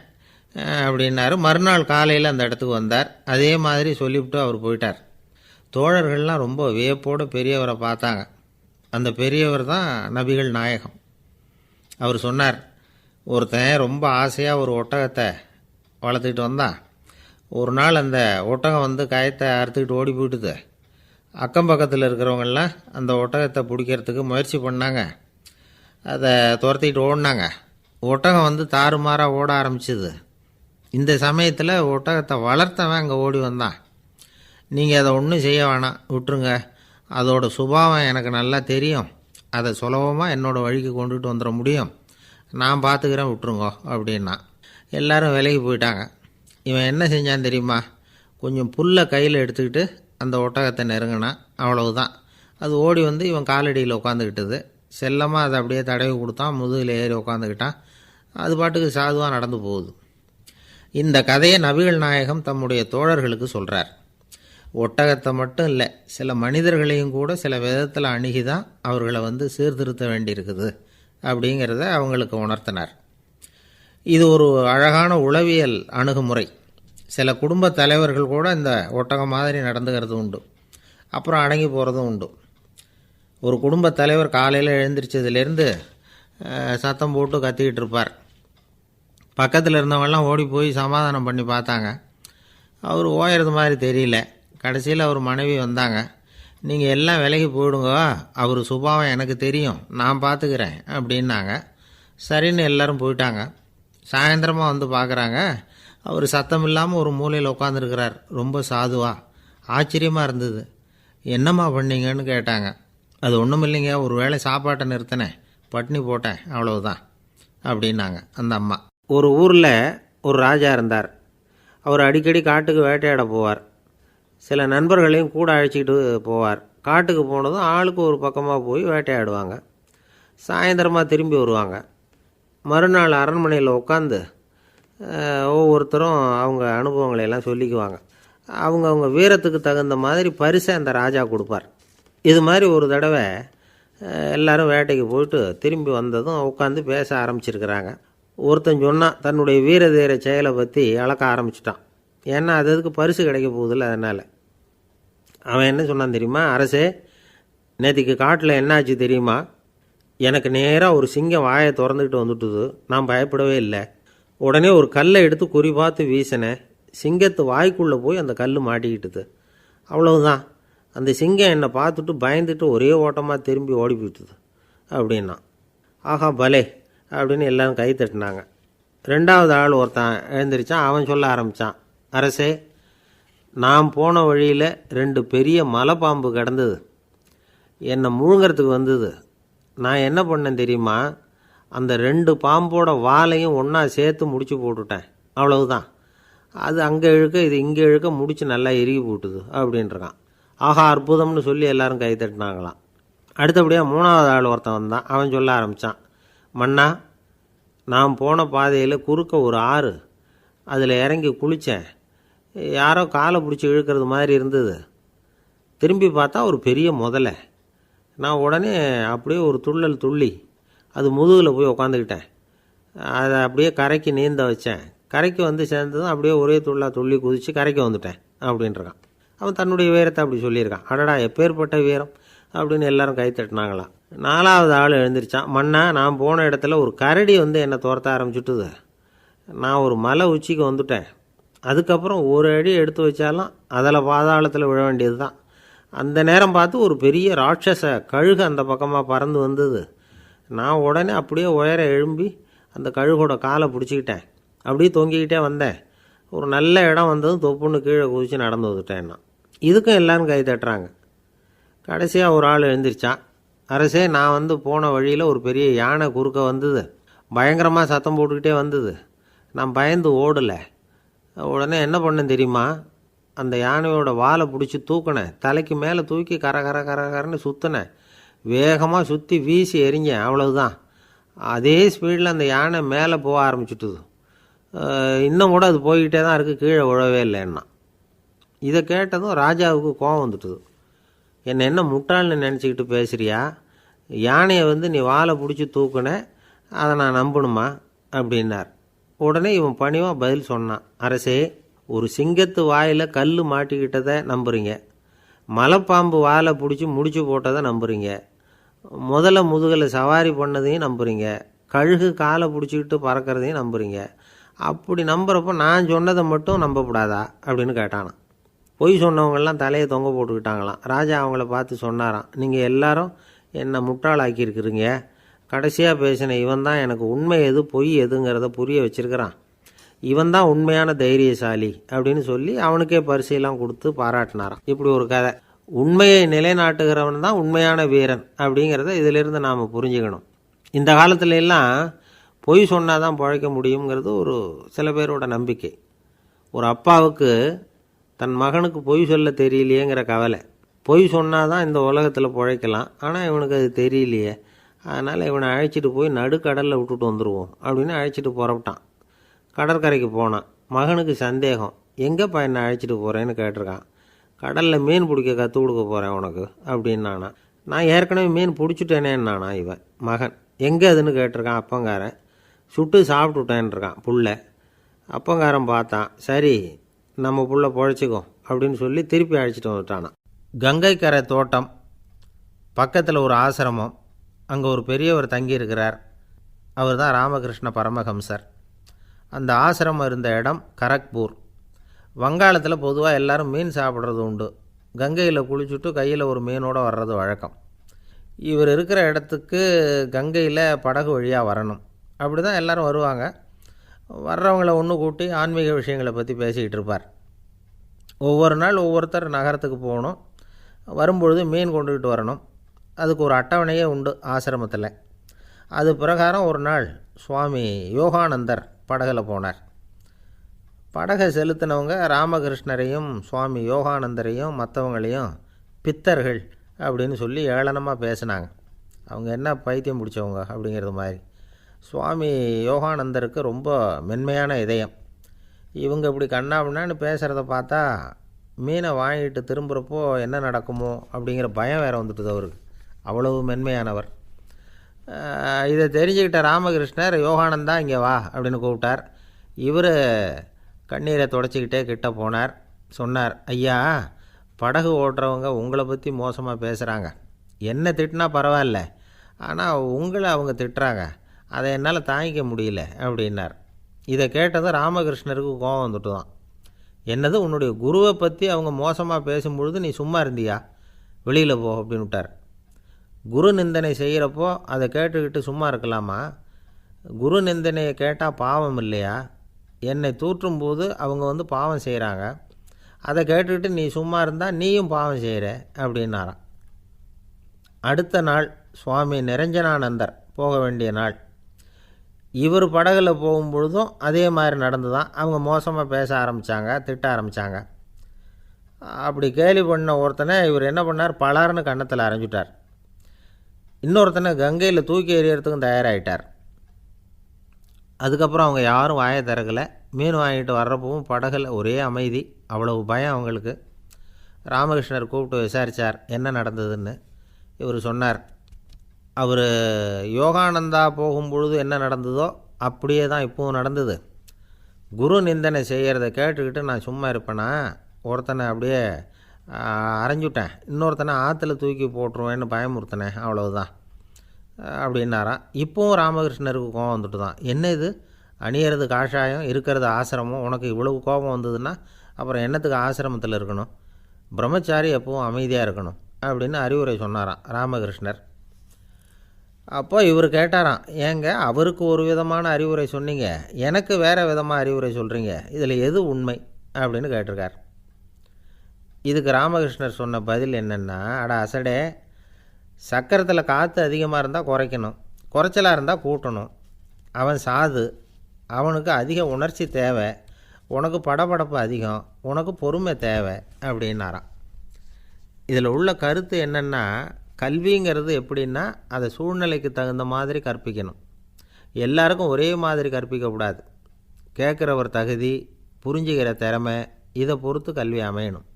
அப்படின்னாரு. மறுநாள் காலையில் அந்த இடத்துக்கு வந்தார். அதே மாதிரி சொல்லிவிட்டு அவர் போயிட்டார். தோழர்கள்லாம் ரொம்ப வியப்போடு பெரியவரை பார்த்தாங்க. அந்த பெரியவர் தான் நபிகள் நாயகம். அவர் சொன்னார், ஒருத்தன் ரொம்ப ஆசையாக ஒரு ஒட்டகத்தை வளர்த்துக்கிட்டு வந்தான். ஒரு நாள் அந்த ஒட்டகம் கயத்தை அறுத்துக்கிட்டு ஓடி போயிட்டுது. அக்கம் பக்கத்தில் இருக்கிறவங்கெல்லாம் அந்த ஒட்டகத்தை பிடிக்கிறதுக்கு முயற்சி பண்ணாங்க. அதை துரத்திக்கிட்டு ஓடினாங்க. ஒட்டகம் தாறுமாறாக ஓட ஆரம்பிச்சிது. இந்த சமயத்தில் ஒட்டகத்தை வளர்த்தவன் அங்கே ஓடி வந்தான். நீங்கள் அதை ஒன்றும் செய்ய வேணாம், விட்டுருங்க, அதோட சுபாவம் எனக்கு நல்லா தெரியும், அதை சுலபமாக என்னோடய வழிக்கு கொண்டுட்டு வந்துட முடியும், நான் பார்த்துக்கிறேன், விட்டுருங்கோ அப்படின்னா. எல்லோரும் விலகி போயிட்டாங்க. இவன் என்ன செஞ்சான் தெரியுமா? கொஞ்சம் புல்லை கையில் எடுத்துக்கிட்டு அந்த ஒட்டகத்தை நெருங்கினான். அவ்வளவுதான். அது ஓடி இவன் காலடியில் உட்காந்துக்கிட்டது. செல்லமாக அதை அப்படியே தடவி கொடுத்தான். முதுகில் ஏறி உட்காந்துக்கிட்டான். அது பாட்டுக்கு சாதுவாக நடந்து போகுது. இந்த கதையை நபிகள் நாயகம் தம்முடைய தோழர்களுக்கு சொல்கிறார். ஒட்டகத்தை மட்டும் இல்லை, சில மனிதர்களையும் கூட சில விதத்தில் அணுகி தான் அவர்களை சீர்திருத்த வேண்டியிருக்குது அப்படிங்கிறத அவங்களுக்கு உணர்த்தினார். இது ஒரு அழகான உளவியல் அணுகுமுறை. சில குடும்ப தலைவர்கள் கூட இந்த ஒட்டகம் மாதிரி நடந்துக்கிறது உண்டு, அப்புறம் அடங்கி போகிறதும் உண்டு. ஒரு குடும்ப தலைவர் காலையில் எழுந்திரிச்சதுலேருந்து சத்தம் போட்டு கத்திக்கிட்டு இருப்பார். பக்கத்தில் இருந்தவங்கெல்லாம் ஓடி போய் சமாதானம் பண்ணி பார்த்தாங்க. அவர் ஓயறது மாதிரி தெரியல. கடைசியில் அவர் மனைவி வந்தாங்க. நீங்கள் எல்லாம் விலகி போயிடுங்க, அவர் சுபாவம் எனக்கு தெரியும், நான் பார்த்துக்கிறேன் அப்படின்னாங்க. சரின்னு எல்லோரும் போயிட்டாங்க. சாயந்தரமாக பார்க்குறாங்க, அவர் சத்தம் இல்லாமல் ஒரு மூலையில் உட்காந்துருக்கிறார். ரொம்ப சாதுவா. ஆச்சரியமாக இருந்தது. என்னம்மா பண்ணீங்கன்னு கேட்டாங்க. அது ஒன்றும் இல்லைங்க, ஒரு வேளை சாப்பாட்டை நிறுத்தினேன், பட்னி போட்டேன், அவ்வளவுதான் அப்படின்னாங்க அந்த அம்மா. ஒரு ஊரில் ஒரு ராஜா இருந்தார். அவர் அடிக்கடி காட்டுக்கு வேட்டையாட போவார். சில நண்பர்களையும் கூட அழைச்சிக்கிட்டு போவார். காட்டுக்கு போனதும் ஆளுக்கு ஒரு பக்கமாக போய் வேட்டையாடுவாங்க. சாயந்தரமாக திரும்பி வருவாங்க. மறுநாள் அரண்மனையில் உட்காந்து ஒவ்வொருத்தரும் அவங்க அனுபவங்களை எல்லாம் சொல்லிக்குவாங்க. அவங்க வீரத்துக்கு தகுந்த மாதிரி பரிசை அந்த ராஜா கொடுப்பார். இது மாதிரி ஒரு தடவை எல்லோரும் வேட்டைக்கு போயிட்டு திரும்பி வந்ததும் உட்காந்து பேச ஆரம்பிச்சிருக்கிறாங்க. ஒருத்தன் சொன்னான், தன்னுடைய வீர தீர செயலை பற்றி அளக்க ஆரம்பிச்சிட்டான். ஏன்னா அதுக்கு பரிசு கிடைக்க போகுதில்ல, அதனால். அவன் என்ன சொன்னான் தெரியுமா? அரசே, நேற்றுக்கு காட்டில் என்னாச்சு தெரியுமா? எனக்கு நேராக ஒரு சிங்கம் வாயை திறந்துக்கிட்டு வந்துட்டுது. நான் பயப்படவே இல்லை. உடனே ஒரு கல்லை எடுத்து குறி பார்த்து வீசினேன். சிங்கத்து வாய்க்குள்ளே போய் அந்த கல் மாட்டிக்கிட்டுது. அவ்வளவுதான். அந்த சிங்கம் என்னை பார்த்துட்டு பயந்துட்டு ஒரே ஓட்டமாக திரும்பி ஓடி போயிட்டுது அப்படின்னா. ஆஹா பலே அப்படின்னு எல்லோரும் கை தட்டினாங்க. ரெண்டாவது ஆள் ஒருத்தன் எழுந்திரிச்சான். அவன் சொல்ல ஆரம்பித்தான், அரசே, நான் போன வழியில் 2 பெரிய மலைப்பாம்பு கிடந்தது, என்னை முழுங்கிறதுக்கு வந்தது. நான் என்ன பண்ணேன் தெரியுமா? அந்த 2 பாம்போட வாலையும் ஒன்றா சேர்த்து முடிச்சு போட்டுட்டேன். அவ்வளவுதான். அது அங்கே இழுக்க இது இங்கே இழுக்க முடிச்சு நல்லா இறுகி போட்டுது அப்படின்றான். ஆஹா அற்புதம்னு சொல்லி எல்லாரும் கை தட்டினாங்களாம். அடுத்தபடியாக 3வது ஆள் ஒருத்தன் வந்தான். அவன் சொல்ல ஆரம்பித்தான், மன்னா, நான் போன பாதையில் குறுக்க ஒரு ஆறு, அதில் இறங்கி குளித்தேன். யாரோ காலை பிடிச்சி இழுக்கிறது மாதிரி இருந்தது. திரும்பி பார்த்தா ஒரு பெரிய முதலை. நான் உடனே அப்படியே ஒரு துள்ளல் துள்ளி அது முதுகில் போய் உக்காந்துக்கிட்டேன். அதை அப்படியே கரைக்கு நீந்த வச்சேன். கரைக்கு வந்து சேர்ந்ததும் அப்படியே ஒரே துள்ளி குதித்து கரைக்கு வந்துட்டேன் அப்படின்றான். அவன் தன்னுடைய வீரத்தை அப்படி சொல்லியிருக்கான். அடடா எப்பேற்பட்ட வீரம் அப்படின்னு எல்லாரும் கை தட்டினாங்களாம். 4வது ஆள் எழுந்திரிச்சான். மண்ணா, நான் போன இடத்துல ஒரு கரடி வந்து என்னை துரத்த ஆரம்பிச்சுட்டுது. நான் ஒரு மலை உச்சிக்கு வந்துட்டேன். அதுக்கப்புறம் ஒரு அடி எடுத்து வச்சாலும் அதில் பாதாளத்தில் விழ வேண்டியது தான். அந்த நேரம் பார்த்து ஒரு பெரிய ராட்சச கழுகு அந்த பக்கமாக பறந்து வந்தது. நான் உடனே அப்படியே உயர எழும்பி அந்த கழுகோட காலை பிடிச்சிக்கிட்டேன். அப்படியே தொங்கிக்கிட்டே வந்தேன். ஒரு நல்ல இடம் வந்ததும் தொப்புன்னு கீழே குதித்து நடந்து வந்துட்டேன்னா. இதுக்கும் எல்லோரும் கை தட்டுறாங்க. கடைசியாக ஒரு ஆள் எழுந்திரிச்சான். அரசே, நான் வந்து போன வழியில் ஒரு பெரிய யானை குறுக்க வந்தது. பயங்கரமாக சத்தம் போட்டுக்கிட்டே வந்தது. நான் பயந்து ஓடலை. உடனே என்ன பண்ணேன் தெரியுமா? அந்த யானையோட வாலை பிடிச்சி தூக்கினேன். தலைக்கு மேலே தூக்கி கரன்னு சுற்றினேன். வேகமாக சுற்றி வீசி எறிஞ்சேன். அவ்வளவுதான். அதே ஸ்பீடில் அந்த யானை மேலே போக ஆரம்பிச்சுட்டுது. இன்னும் கூட அது போய்கிட்டே தான் இருக்குது, கீழே விழவே இல்லைன்னா. இதை கேட்டதும் ராஜாவுக்கு கோபம் வந்துட்டுது. என்னை என்ன முட்டாள்னு நினச்சிக்கிட்டு பேசுகிறியா? யானையை வந்து நீ வாலை பிடிச்சி தூக்குன, அதை நான் நம்பணுமா அப்படின்னார். உடனே இவன் பணிவாக பதில் சொன்னான். அரசே, ஒரு சிங்கத்து வாயில் கல் மாட்டிக்கிட்டதை நம்புறீங்க, மலைப்பாம்பு வாலை பிடிச்சி முடிச்சு போட்டதை நம்புறீங்க, முதல்ல முதுகில் சவாரி பண்ணதையும் நம்புறீங்க, கழுகு காலை பிடிச்சிக்கிட்டு பறக்கிறதையும் நம்புறீங்க. அப்படி நம்புறப்போ நான் சொன்னதை மட்டும் நம்பக்கூடாதா அப்படின்னு கேட்டானான். பொய் சொன்னவங்கெல்லாம் தலையை தொங்க போட்டுக்கிட்டாங்களாம். ராஜா அவங்கள பார்த்து சொன்னாராம், நீங்கள் எல்லாரும் என்னை முட்டாளாக்கியிருக்கிறீங்க. கடைசியாக பேசின இவன் தான் எனக்கு உண்மை எது பொய் எதுங்கிறத புரிய வச்சிருக்கிறான். இவன் தான் உண்மையான தைரியசாலி அப்படின்னு சொல்லி அவனுக்கே பரிசையெல்லாம் கொடுத்து பாராட்டினாராம். இப்படி ஒரு கதை. உண்மையை நிலைநாட்டுகிறவன் தான் உண்மையான வீரன் அப்படிங்கிறத இதிலிருந்து நாம் புரிஞ்சுக்கணும். இந்த காலத்துல எல்லாம் பொய் சொன்னால் தான் பிழைக்க முடியுங்கிறது ஒரு சில பேரோட நம்பிக்கை. ஒரு அப்பாவுக்கு தன் மகனுக்கு பொய் சொல்ல தெரியலையேங்கிற கவலை. பொய் சொன்னால் தான் இந்த உலகத்தில் பிழைக்கலாம், ஆனால் இவனுக்கு அது தெரியலையே, அதனால் இவனை அழைச்சிட்டு போய் நடுக்கடலில் விட்டுட்டு வந்துடுவோம் அப்படின்னு அழைச்சிட்டு புறப்பட்டான். கடற்கரைக்கு போனான். மகனுக்கு சந்தேகம். எங்கேப்பா என்னை அழைச்சிட்டு போகிறேன்னு கேட்டிருக்கான். கடலில் மீன் பிடிக்க கற்றுக் கொடுக்க போகிறேன் உனக்கு அப்படின்னானா. நான் ஏற்கனவே மீன் பிடிச்சிட்டேனேன்னானா இவன் மகன். எங்கே அதுன்னு கேட்டிருக்கான் அப்பங்காரன். சுட்டு சாப்பிட்டுட்டேன்ருக்கான் புள்ள. அப்பங்காரன் பார்த்தான். சரி, நம்ம புள்ள பொழைச்சிக்கோ அப்படின்னு சொல்லி திருப்பி அழைச்சிட்டு வந்துட்டானான். கங்கை கரை தோட்டம் பக்கத்தில் ஒரு ஆசிரமம். அங்கே ஒரு பெரியவர் தங்கியிருக்கிறார். அவர் தான் ராமகிருஷ்ண பரமஹம்சர். அந்த ஆசிரமம் இருந்த இடம் கரக்பூர். வங்காளத்தில் பொதுவாக எல்லோரும் மீன் சாப்பிட்றது உண்டு. கங்கையில் குளிச்சுட்டு கையில் ஒரு மீனோடு வர்றது வழக்கம். இவர் இருக்கிற இடத்துக்கு கங்கையில் படகு வழியாக வரணும். அப்படி தான் எல்லோரும் வருவாங்க. வர்றவங்களை ஒன்று கூட்டி ஆன்மீக விஷயங்களை பற்றி பேசிக்கிட்டு இருப்பார். ஒவ்வொரு நாள் ஒவ்வொருத்தர் நகரத்துக்கு போகணும். வரும்பொழுது மீன் கொண்டுக்கிட்டு வரணும். அதுக்கு ஒரு அட்டவணையே உண்டு ஆசிரமத்தில். அது பிரகாரம் ஒரு நாள் சுவாமி யோகானந்தர் படகில் போனார். படகை செலுத்தினவங்க ராமகிருஷ்ணரையும் சுவாமி யோகானந்தரையும் மற்றவங்களையும் பித்தர்கள் அப்படின்னு சொல்லி ஏளனமாக பேசினாங்க. அவங்க என்ன பைத்தியம் பிடிச்சவங்க அப்படிங்கிறது மாதிரி. சுவாமி யோகானந்தருக்கு ரொம்ப மென்மையான இதயம். இவங்க இப்படி கண்ணாபின்னான்னு பேசுகிறத பார்த்தா மீனை வாங்கிட்டு திரும்புகிறப்போ என்ன நடக்குமோ அப்படிங்கிற பயம் வேறு வந்துட்டுது அவருக்கு. அவ்வளவு மென்மையானவர். இதை தெரிஞ்சுக்கிட்ட ராமகிருஷ்ணர், யோகானந்தா இங்கே வா அப்படின்னு கூப்பிட்டார். இவர் கண்ணீரை தொடச்சிக்கிட்டே கிட்ட போனார். சொன்னார், ஐயா, படகு ஓட்டுறவங்க உங்களை பற்றி மோசமாக பேசுகிறாங்க. என்ன திட்டினா பரவாயில்ல, ஆனால் உங்களை அவங்க திட்டுறாங்க, அதை என்னால் தாங்கிக்க முடியல அப்படின்னார். இதை கேட்டதும் ராமகிருஷ்ணருக்கு கோபம் வந்துட்டு தான். என்னது, உன்னுடைய குருவை பற்றி அவங்க மோசமாக பேசும்பொழுது நீ சும்மா இருந்தியா? வெளியில் போ அப்படின்னு விட்டார். குரு நிந்தனை செய்கிறப்போ அதை கேட்டுக்கிட்டு சும்மா இருக்கலாமா? குரு நிந்தனையை கேட்டால் பாவம் இல்லையா? என்னை தூற்றும்போது அவங்க வந்து பாவம் செய்கிறாங்க, அதை கேட்டுக்கிட்டு நீ சும்மா இருந்தால் நீயும் பாவம் செய்கிற அப்படின்னாராம். அடுத்த நாள் சுவாமி நிரஞ்சனானந்தர் போக வேண்டிய நாள். இவர் படகுல போகும்பொழுதும் அதே மாதிரி நடந்து தான். அவங்க மோசமாக பேச ஆரம்பித்தாங்க, திட்ட ஆரம்பித்தாங்க. அப்படி கேலி பண்ண ஒருத்தனை இவர் என்ன பண்ணார், பலார்னு கன்னத்தில் அரைஞ்சிட்டார். இன்னொருத்தனை கங்கையில் தூக்கி எறியறதுக்கும் தயாராகிட்டார். அதுக்கப்புறம் அவங்க யாரும் வாயை திறக்கலை. மீன் வாங்கிட்டு வர்றப்பவும் படகுல ஒரே அமைதி. அவ்வளவு பயம் அவங்களுக்கு. ராமகிருஷ்ணர் கூப்பிட்டு விசாரித்தார் என்ன நடந்ததுன்னு. இவர் சொன்னார், அவர் யோகானந்தா போகும்பொழுது என்ன நடந்ததோ அப்படியே தான் இப்போவும் நடந்தது. குரு நிந்தனை செய்கிறத கேட்டுக்கிட்டு நான் சும்மா இருப்பேனா? ஒருத்தனை அப்படியே அரைஞ்சுட்டேன், இன்னொருத்தனை ஆற்றுல தூக்கி போட்டுருவேன்னு பயமுறுத்தினேன், அவ்வளவுதான் அப்படின்னாராம். இப்போவும் ராமகிருஷ்ணருக்கு கோபம் வந்துட்டு தான், என்ன இது, அணியறது காஷாயம், இருக்கிறது ஆசிரமம், உனக்கு இவ்வளவு கோபம் வந்ததுன்னா அப்புறம் என்னத்துக்கு ஆசிரமத்தில் இருக்கணும், பிரம்மச்சாரி எப்பவும் அமைதியாக இருக்கணும் அப்படின்னு அறிவுரை சொன்னாராம் ராமகிருஷ்ணர். அப்போ இவர் கேட்டாராம், ஏங்க அவருக்கு ஒரு விதமான அறிவுரை சொன்னீங்க, எனக்கு வேறு விதமாக அறிவுரை சொல்கிறீங்க, இதில் எது உண்மை அப்படின்னு கேட்டிருக்கார். இதுக்கு ராமகிருஷ்ணர் சொன்ன பதில் என்னென்னா, அட அசடே, சக்கரத்தில் காற்று அதிகமாக இருந்தால் குறைக்கணும், குறைச்சலாக இருந்தால் கூட்டணும். அவன் சாது, அவனுக்கு அதிக உணர்ச்சி தேவை, உனக்கு படபடப்பு அதிகம், உனக்கு பொறுமை தேவை அப்படின்னாராம். இதில் உள்ள கருத்து என்னென்னா, கல்விங்கிறது எப்படின்னா அதை சூழ்நிலைக்கு தகுந்த மாதிரி கற்பிக்கணும். எல்லாருக்கும் ஒரே மாதிரி கற்பிக்கக்கூடாது. கேட்குறவர் தகுதி, புரிஞ்சுக்கிற திறமை, இதை பொறுத்து கல்வி அமையணும்.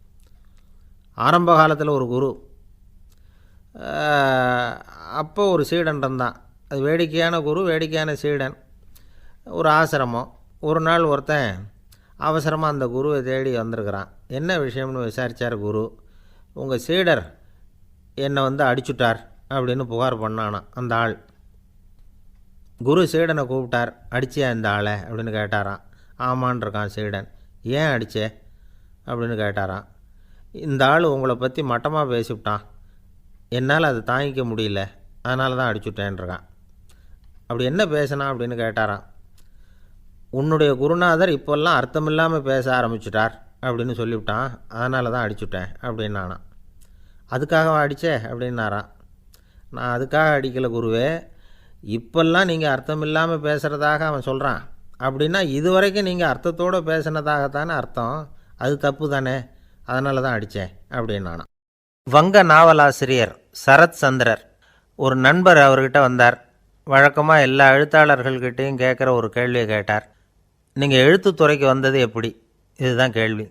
ஆரம்ப காலத்தில் ஒரு குரு, அப்போ ஒரு சீடன் இருந்தான். அது வேடிக்கையான குரு, வேடிக்கையான சீடன். ஒரு ஆசிரமம். ஒரு நாள் ஒருத்தன் அவசரமாக அந்த குருவை தேடி வந்திருக்கிறான். என்ன விஷயம்னு விசாரித்தார் குரு. உங்கள் சீடர் என்னை அடிச்சுட்டார் அப்படின்னு புகார் பண்ணானா அந்த ஆள். குரு சீடனை கூப்பிட்டார். அடிச்சியா இந்த ஆளை அப்படின்னு கேட்டாரான். ஆமான் இருக்கான் சீடன். ஏன் அடித்தே அப்படின்னு கேட்டாரான். இந்த ஆள் உங்களை பற்றி மட்டமாக பேசிவிட்டான், என்னால் அதை தாங்கிக்க முடியல, அதனால தான் அடிச்சுட்டேன்ருக்கான். அப்படி என்ன பேசினா அப்படின்னு கேட்டாரான். உன்னுடைய குருநாதர் இப்போல்லாம் அர்த்தமில்லாமல் பேச ஆரம்பிச்சுட்டார் அப்படின்னு சொல்லிவிட்டான், அதனால தான் அடிச்சுட்டேன் அப்படின்னானா. அதுக்காக அடித்தே அப்படின்னாரான். நான் அதுக்காக அடிக்கலை குருவே, இப்போல்லாம் நீங்கள் அர்த்தமில்லாமல் பேசுகிறதாக அவன் சொல்கிறான், அப்படின்னா இதுவரைக்கும் நீங்கள் அர்த்தத்தோடு பேசினதாகத்தானே அர்த்தம், அது தப்பு தானே, அதனால தான் அடித்தேன் அப்படின்னானா. வங்க நாவலாசிரியர் சரத் சந்திரர் ஒரு நண்பர் அவர்கிட்ட வந்தார். வழக்கமாக எல்லா எழுத்தாளர்கள்கிட்டையும் கேட்குற ஒரு கேள்வியை கேட்டார். நீங்கள் எழுத்துத்துறைக்கு வந்தது எப்படி, இதுதான் கேள்வி,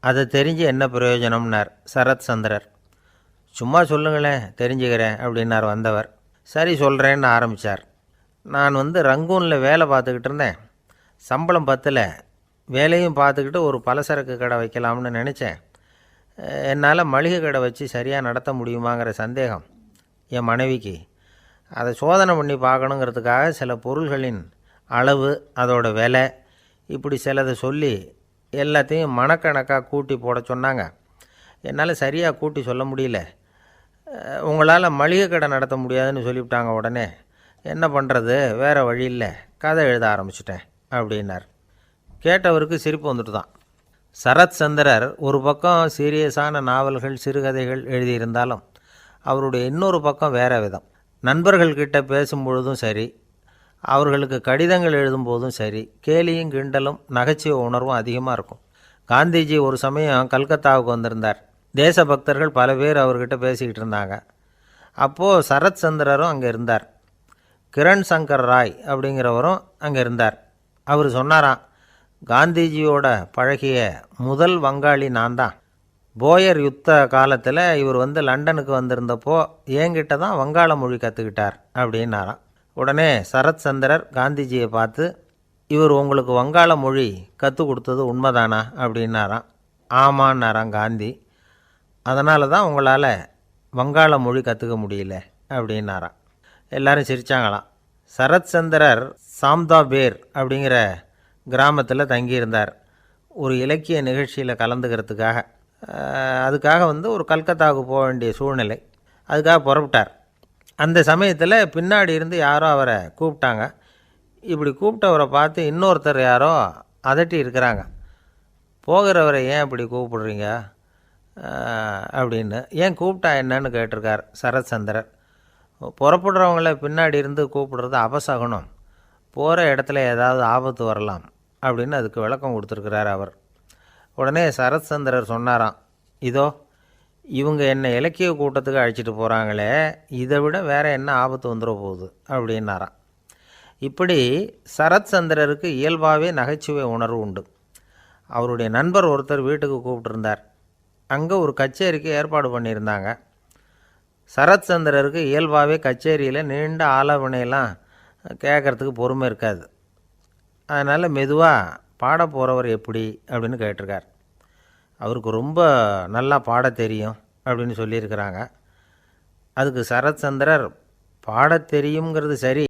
அதை தெரிஞ்சு என்ன பிரயோஜனம்னார் சரத் சந்திரர். சும்மா சொல்லுங்களேன் தெரிஞ்சுக்கிறேன் அப்படின்னார் வந்தவர். சரி சொல்கிறேன்னு ஆரம்பித்தார். நான் ரங்கூனில் வேலை பார்த்துக்கிட்டு இருந்தேன். சம்பளம் பத்தல, வேலையும் பார்த்துக்கிட்டு ஒரு பலசரக்கு கடை வைக்கலாம்னு நினச்சேன். என்னால் மளிகை கடை வச்சு சரியாக நடத்த முடியுமாங்கிற சந்தேகம் என் மனைவிக்கு. அதை சோதனை பண்ணி பார்க்கணுங்கிறதுக்காக சில பொருள்களின் அளவு, அதோட விலை, இப்படி சிலதை சொல்லி எல்லாத்தையும் மனக்கணக்காக கூட்டி போட சொன்னாங்க. என்னால் சரியாக கூட்டி சொல்ல முடியல. உங்களால் மளிகை கடை நடத்த முடியாதுன்னு சொல்லிவிட்டாங்க. உடனே என்ன பண்ணுறது, வேறு வழி இல்லை, கதை எழுத ஆரம்பிச்சிட்டேன் அப்படின்னார். கேட்டவருக்கு சிரிப்பு வந்துட்டு தான். சரத் சந்திரர் ஒரு பக்கம் சீரியஸான நாவல்கள், சிறுகதைகள் எழுதியிருந்தாலும் அவருடைய இன்னொரு பக்கம் வேறு விதம். நண்பர்கள்கிட்ட பேசும்பொழுதும் சரி, அவர்களுக்கு கடிதங்கள் எழுதும்போதும் சரி, கேலியும் கிண்டலும் நகைச்சுவை உணர்வும் அதிகமாக இருக்கும். காந்திஜி ஒரு சமயம் கல்கத்தாவுக்கு வந்திருந்தார். தேசபக்தர்கள் பல பேர் அவர்கிட்ட பேசிக்கிட்டு இருந்தாங்க. அப்போது சரத் சந்திரரும் அங்கே இருந்தார். கிரண் சங்கர் ராய் அப்படிங்கிறவரும் அங்கே இருந்தார். அவர் சொன்னாராம், காந்திஜியோட பழகிய முதல் வங்காளி நான் தான். போயர் யுத்த காலத்தில் இவர் லண்டனுக்கு வந்திருந்தப்போ என்கிட்ட தான் வங்காள மொழி கற்றுக்கிட்டார் அப்படின்னாராம். உடனே சரத் சந்திரர் காந்திஜியை பார்த்து, இவர் உங்களுக்கு வங்காள மொழி கற்றுக் கொடுத்தது உண்மைதானா அப்படின்னாராம். ஆமான்னாராம் காந்தி. அதனால தான் உங்களால் வங்காள மொழி கற்றுக்க முடியல அப்படின்னாராம். எல்லாரும் சிரித்தாங்களாம். சரத் சந்திரர் சாம்தாபேர் அப்படிங்கிற கிராமத்தில் தங்கியிருந்தார். ஒரு இலக்கிய நிகழ்ச்சியில் கலந்துக்கிறதுக்காக. அதுக்காக ஒரு கல்கத்தாவுக்கு போக வேண்டிய சூழ்நிலை. அதுக்காக புறப்பட்டார். அந்த சமயத்தில் பின்னாடி இருந்து யாரோ அவரை கூப்பிட்டாங்க. இப்படி கூப்பிட்டவரை பார்த்து இன்னொருத்தர் யாரோ அதட்டி இருக்கிறாங்க. போகிறவரை ஏன் இப்படி கூப்பிடுறீங்க அப்படின்னு. ஏன் கூப்பிட்டா என்னன்னு கேட்டிருக்கார் சரத் சந்திரர். புறப்படுறவங்கள பின்னாடி இருந்து கூப்பிடுறது அபசகுனம், போகிற இடத்துல ஏதாவது ஆபத்து வரலாம் அப்படின்னு அதுக்கு விளக்கம் கொடுத்துருக்கிறார் அவர். உடனே சரத் சந்திரர் சொன்னாராம், இதோ இவங்க என்னை இலக்கிய கூட்டத்துக்கு அழைச்சிட்டு போகிறாங்களே, இதை விட வேறு என்ன ஆபத்து வந்துட போகுது அப்படின்னாராம். இப்படி சரத் சந்திரருக்கு இயல்பாகவே நகைச்சுவை உணர்வு உண்டு. அவருடைய நண்பர் ஒருத்தர் வீட்டுக்கு கூப்பிட்டுருந்தார். அங்கே ஒரு கச்சேரிக்கு ஏற்பாடு பண்ணியிருந்தாங்க. சரத்சந்திரருக்கு இயல்பாகவே கச்சேரியில் நீண்ட ஆலாபனையெல்லாம் கேட்குறதுக்கு பொறுமை இருக்காது. அதனால் மெதுவாக பாட போகிறவர் எப்படி அப்படின்னு கேட்டிருக்கார். அவருக்கு ரொம்ப நல்லா பாட தெரியும் அப்படின்னு சொல்லியிருக்கிறாங்க. அதுக்கு சரத்சந்திரர் பாட தெரியுங்கிறது சரி,